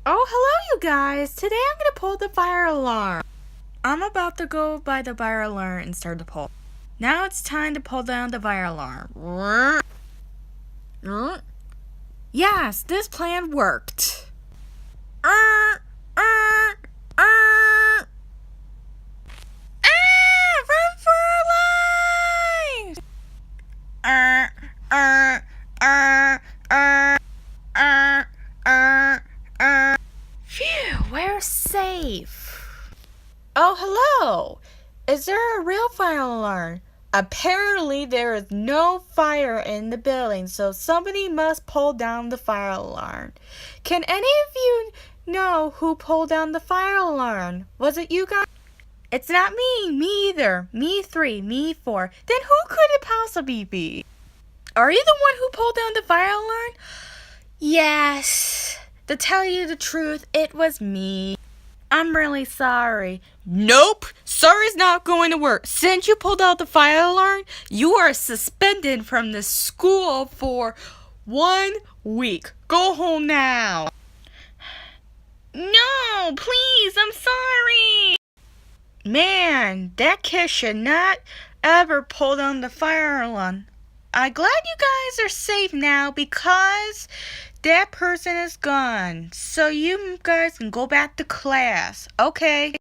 Oh, hello, you guys. Today I'm going to pull the fire alarm. I'm about to go by the fire alarm and start the pull. Now it's time to pull down the fire alarm. Yes, this plan worked. Run for our lives! Phew, we're safe. Oh, hello. Is there a real fire alarm? Apparently, there is no fire in the building, so somebody must pull down the fire alarm. Can any of you know who pulled down the fire alarm? Was it you guys? It's not me. Me either. Me 3. Me 4. Then who could it possibly be? Are you the one who pulled down the fire alarm? Yes. To tell you the truth, it was me. I'm really sorry. Nope. Sorry's not going to work. Since you pulled out the fire alarm, you are suspended from the school for 1 week. Go home now. No, please, I'm sorry. Man, that kid should not ever pull down the fire alarm. I'm glad you guys are safe now because that person is gone. So you guys can go back to class. Okay.